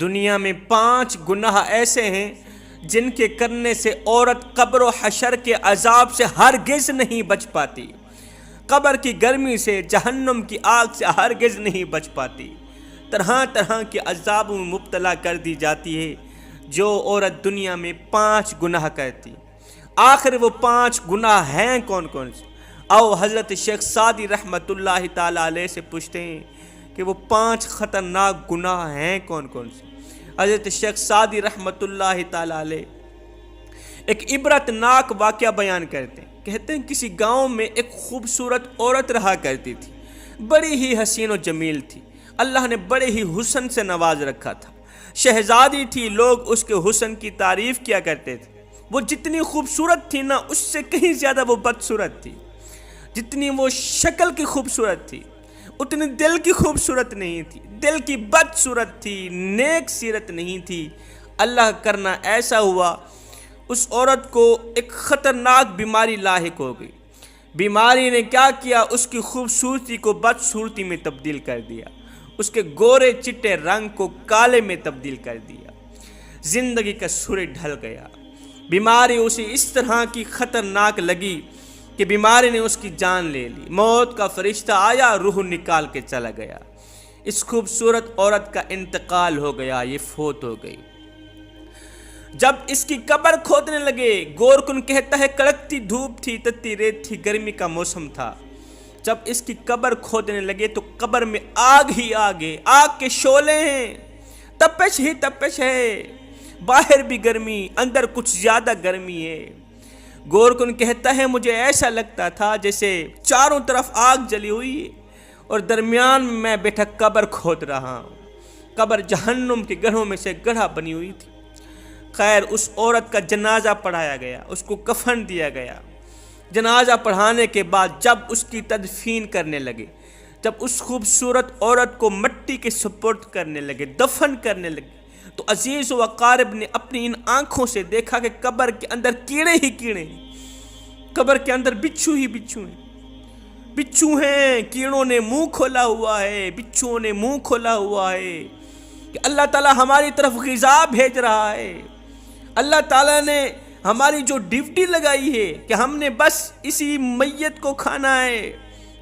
دنیا میں 5 گناہ ایسے ہیں جن کے کرنے سے عورت قبر و حشر کے عذاب سے ہرگز نہیں بچ پاتی، قبر کی گرمی سے، جہنم کی آگ سے ہرگز نہیں بچ پاتی، طرح طرح کے عذابوں میں مبتلا کر دی جاتی ہے جو عورت دنیا میں 5 گناہ کرتی۔ آخر وہ 5 گناہ ہیں کون کون سے؟ آؤ حضرت شیخ سعدی رحمۃ اللہ تعالی علیہ سے پوچھتے ہیں کہ وہ 5 خطرناک گناہ ہیں کون کون سے۔ حضرت شیخ سعدی رحمۃ اللہ تعالی علیہ ایک عبرت ناک واقعہ بیان کرتے ہیں۔ کہتے ہیں کسی گاؤں میں ایک خوبصورت عورت رہا کرتی تھی، بڑی ہی حسین و جمیل تھی، اللہ نے بڑے ہی حسن سے نواز رکھا تھا، شہزادی تھی، لوگ اس کے حسن کی تعریف کیا کرتے تھے۔ وہ جتنی خوبصورت تھی نا، اس سے کہیں زیادہ وہ بدصورت تھی۔ جتنی وہ شکل کی خوبصورت تھی اتنی دل کی خوبصورت نہیں تھی، دل کی بدصورت تھی، نیک سیرت نہیں تھی۔ اللہ کرنا ایسا ہوا اس عورت کو ایک خطرناک بیماری لاحق ہو گئی۔ بیماری نے کیا کیا؟ اس کی خوبصورتی کو بدصورتی میں تبدیل کر دیا، اس کے گورے چٹے رنگ کو کالے میں تبدیل کر دیا، زندگی کا سورج ڈھل گیا۔ بیماری اسے اس طرح کی خطرناک لگی کہ بیماری نے اس کی جان لے لی، موت کا فرشتہ آیا، روح نکال کے چلا گیا۔ اس خوبصورت عورت کا انتقال ہو گیا، یہ فوت ہو گئی۔ جب اس کی قبر کھودنے لگے، گورکن کہتا ہے کڑکتی دھوپ تھی، تتی ریت تھی، گرمی کا موسم تھا۔ جب اس کی قبر کھودنے لگے تو قبر میں آگ ہی آگ ہے، آگ کے شعلے ہیں، تپش ہی تپش ہے، باہر بھی گرمی، اندر کچھ زیادہ گرمی ہے۔ گورکن کہتا ہے مجھے ایسا لگتا تھا جیسے چاروں طرف آگ جلی ہوئی ہے اور درمیان میں میں بیٹھا قبر کھود رہا ہوں۔ قبر جہنم کے گڑھوں میں سے گڑھا بنی ہوئی تھی۔ خیر، اس عورت کا جنازہ پڑھایا گیا، اس کو کفن دیا گیا۔ جنازہ پڑھانے کے بعد جب اس کی تدفین کرنے لگے، جب اس خوبصورت عورت کو مٹی کے سپرد کرنے لگے، دفن کرنے لگے، تو عزیز و اقارب نے اپنی ان آنکھوں سے دیکھا کہ قبر کے اندر کیڑے ہی کیڑے ہیں، قبر کے اندر بچھو ہی بچھو ہیں، بچھو ہیں، کیڑوں نے منہ کھولا ہوا ہے، بچھوؤں نے منہ کھولا ہوا ہے کہ اللہ تعالیٰ ہماری طرف غذا بھیج رہا ہے۔ اللہ تعالیٰ نے ہماری جو ڈیوٹی لگائی ہے کہ ہم نے بس اسی میت کو کھانا ہے،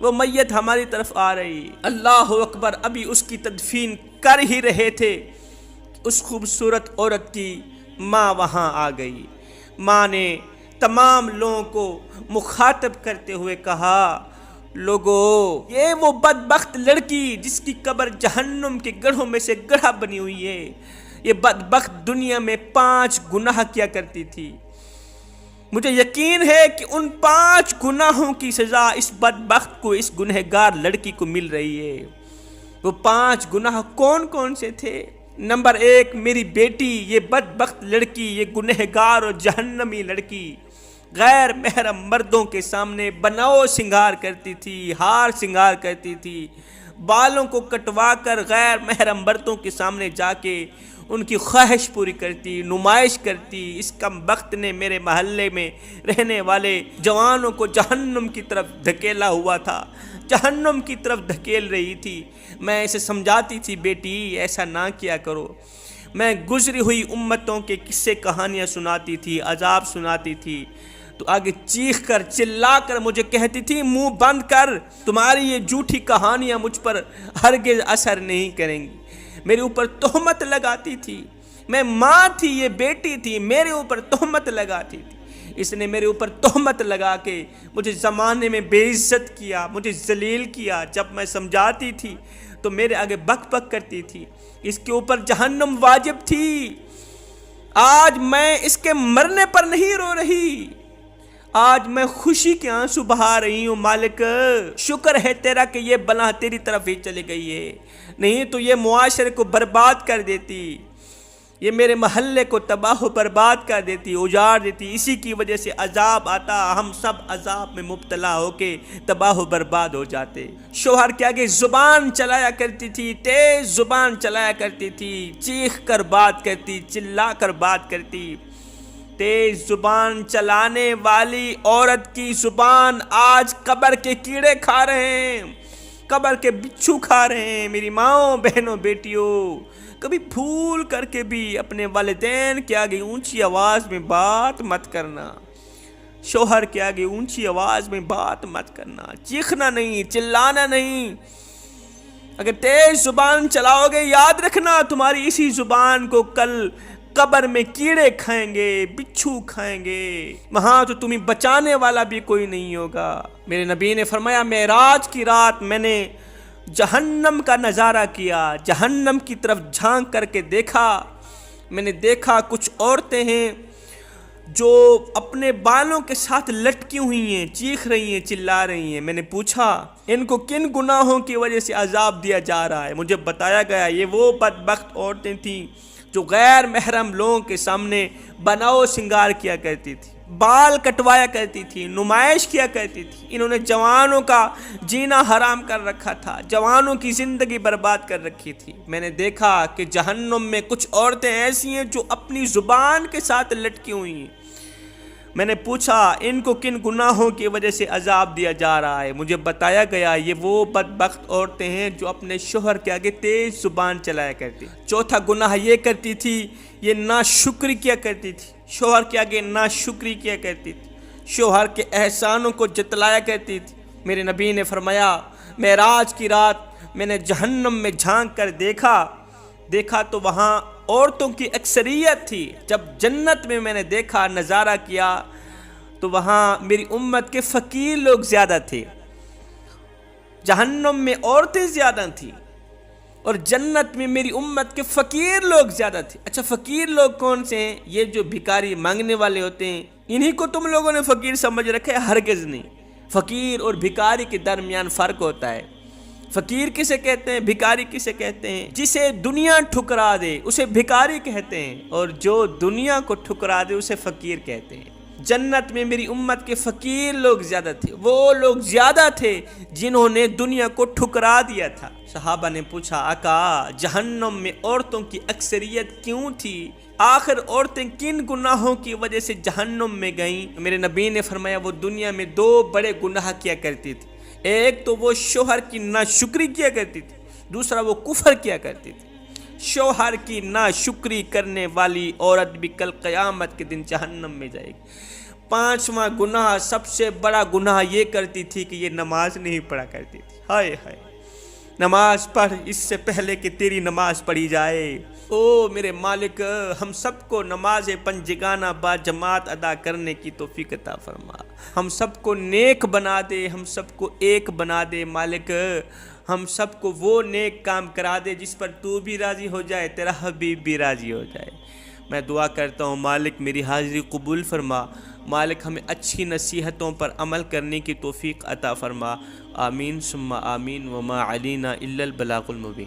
وہ میت ہماری طرف آ رہی ہے۔ اللہ اکبر! ابھی اس کی تدفین کر ہی رہے تھے، اس خوبصورت عورت کی ماں وہاں آ گئی۔ ماں نے تمام لوگوں کو مخاطب کرتے ہوئے کہا، لوگو، یہ وہ بدبخت لڑکی جس کی قبر جہنم کے گڑھوں میں سے گڑھا بنی ہوئی ہے، یہ بدبخت دنیا میں 5 گناہ کیا کرتی تھی۔ مجھے یقین ہے کہ ان 5 گناہوں کی سزا اس بدبخت کو، اس گنہگار لڑکی کو مل رہی ہے۔ وہ 5 گناہ کون کون سے تھے؟ نمبر 1، میری بیٹی، یہ بدبخت لڑکی، یہ گنہگار اور جہنمی لڑکی غیر محرم مردوں کے سامنے بناؤ سنگار کرتی تھی، ہار سنگار کرتی تھی، بالوں کو کٹوا کر غیر محرم مردوں کے سامنے جا کے ان کی خواہش پوری کرتی، نمائش کرتی۔ اس کم بخت نے میرے محلے میں رہنے والے جوانوں کو جہنم کی طرف دھکیلا ہوا تھا، جہنم کی طرف دھکیل رہی تھی۔ میں اسے سمجھاتی تھی، بیٹی ایسا نہ کیا کرو۔ میں گزری ہوئی امتوں کے قصے کہانیاں سناتی تھی، عذاب سناتی تھی، تو آگے چیخ کر چلا کر مجھے کہتی تھی، منہ بند کر، تمہاری یہ جھوٹی کہانیاں مجھ پر ہرگز اثر نہیں کریں گی۔ میرے اوپر تہمت لگاتی تھی، میں ماں تھی، یہ بیٹی تھی، میرے اوپر تہمت لگاتی تھی۔ اس نے میرے اوپر تہمت لگا کے مجھے زمانے میں بے عزت کیا، مجھے ذلیل کیا۔ جب میں سمجھاتی تھی تو میرے آگے بک بک کرتی تھی۔ اس کے اوپر جہنم واجب تھی۔ آج میں اس کے مرنے پر نہیں رو رہی، آج میں خوشی کے آنسو بہا رہی ہوں۔ مالک، شکر ہے تیرا کہ یہ بلا تیری طرف ہی چلی گئی ہے، نہیں تو یہ معاشرے کو برباد کر دیتی، یہ میرے محلے کو تباہ و برباد کر دیتی، اجاڑ دیتی۔ اسی کی وجہ سے عذاب آتا، ہم سب عذاب میں مبتلا ہو کے تباہ و برباد ہو جاتے۔ شوہر کے آگے زبان چلایا کرتی تھی، تیز زبان چلایا کرتی تھی، چیخ کر بات کرتی، چلا کر بات کرتی۔ تیز زبان چلانے والی عورت کی زبان آج قبر کے کیڑے کھا رہے ہیں، قبر کے بچھو کھا رہے ہیں۔ میری ماؤں، بہنوں، بیٹیوں، کبھی بھول کر کے بھی اپنے والدین کے آگے اونچی آواز میں بات مت کرنا، شوہر کے آگے اونچی آواز میں بات مت کرنا، چیخنا نہیں، چلانا نہیں۔ اگر تیز زبان چلاؤ گے، یاد رکھنا تمہاری اسی زبان کو کل قبر میں کیڑے کھائیں گے، بچھو کھائیں گے، وہاں تو تمہیں بچانے والا بھی کوئی نہیں ہوگا۔ میرے نبی نے فرمایا معراج کی رات میں نے جہنم کا نظارہ کیا، جہنم کی طرف جھانک کر کے دیکھا، میں نے دیکھا کچھ عورتیں ہیں جو اپنے بالوں کے ساتھ لٹکی ہوئی ہیں، چیخ رہی ہیں، چلا رہی ہیں۔ میں نے پوچھا ان کو کن گناہوں کی وجہ سے عذاب دیا جا رہا ہے؟ مجھے بتایا گیا یہ وہ بدبخت عورتیں تھیں جو غیر محرم لوگوں کے سامنے بناؤ سنگار کیا کرتی تھی، بال کٹوایا کرتی تھی، نمائش کیا کرتی تھی۔ انہوں نے جوانوں کا جینا حرام کر رکھا تھا، جوانوں کی زندگی برباد کر رکھی تھی۔ میں نے دیکھا کہ جہنم میں کچھ عورتیں ایسی ہیں جو اپنی زبان کے ساتھ لٹکی ہوئی ہیں۔ میں نے پوچھا ان کو کن گناہوں کی وجہ سے عذاب دیا جا رہا ہے؟ مجھے بتایا گیا یہ وہ بدبخت عورتیں ہیں جو اپنے شوہر کے آگے تیز زبان چلایا کرتی۔ چوتھا گناہ یہ کرتی تھی، یہ ناشکری کیا کرتی تھی، شوہر کے آگے ناشکری کیا کرتی تھی، شوہر کے احسانوں کو جتلایا کرتی تھی۔ میرے نبی نے فرمایا معراج کی رات میں نے جہنم میں جھانک کر دیکھا تو وہاں عورتوں کی اکثریت تھی۔ جب جنت میں نے دیکھا، نظارہ کیا تو وہاں میری امت کے فقیر لوگ زیادہ تھے، جہنم میں عورتیں زیادہ تھیں اور جنت میں میری امت کے فقیر لوگ زیادہ تھے۔ اچھا فقیر لوگ کون سے ہیں؟ یہ جو بھکاری مانگنے والے ہوتے ہیں، انہی کو تم لوگوں نے فقیر سمجھ رکھا ہے؟ ہرگز نہیں۔ فقیر اور بھکاری کے درمیان فرق ہوتا ہے۔ فقیر کسے کہتے ہیں، بھکاری کسے کہتے ہیں؟ جسے دنیا ٹھکرا دے اسے بھکاری کہتے ہیں، اور جو دنیا کو ٹھکرا دے اسے فقیر کہتے ہیں۔ جنت میں میری امت کے فقیر لوگ زیادہ تھے، وہ لوگ زیادہ تھے جنہوں نے دنیا کو ٹھکرا دیا تھا۔ صحابہ نے پوچھا آقا جہنم میں عورتوں کی اکثریت کیوں تھی؟ آخر عورتیں کن گناہوں کی وجہ سے جہنم میں گئیں؟ میرے نبی نے فرمایا وہ دنیا میں دو بڑے گناہ کیا کرتی تھی۔ ایک تو وہ شوہر کی ناشکری کیا کرتی تھی، دوسرا وہ کفر کیا کرتی تھی۔ شوہر کی ناشکری کرنے والی عورت بھی کل قیامت کے دن جہنم میں جائے گی۔ پانچواں گناہ، سب سے بڑا گناہ یہ کرتی تھی کہ یہ نماز نہیں پڑھا کرتی تھی۔ ہائے ہائے، نماز پڑھ اس سے پہلے کہ تیری نماز پڑھی جائے۔ او میرے مالک، ہم سب کو نماز پنجگانہ با جماعت ادا کرنے کی توفیق عطا فرما، ہم سب کو نیک بنا دے، ہم سب کو ایک بنا دے مالک، ہم سب کو وہ نیک کام کرا دے جس پر تو بھی راضی ہو جائے، تیرا حبیب بھی راضی ہو جائے۔ میں دعا کرتا ہوں مالک میری حاضری قبول فرما، مالک ہمیں اچھی نصیحتوں پر عمل کرنے کی توفیق عطا فرما، آمین ثم آمین، وما علینا الا البلاغ المبین۔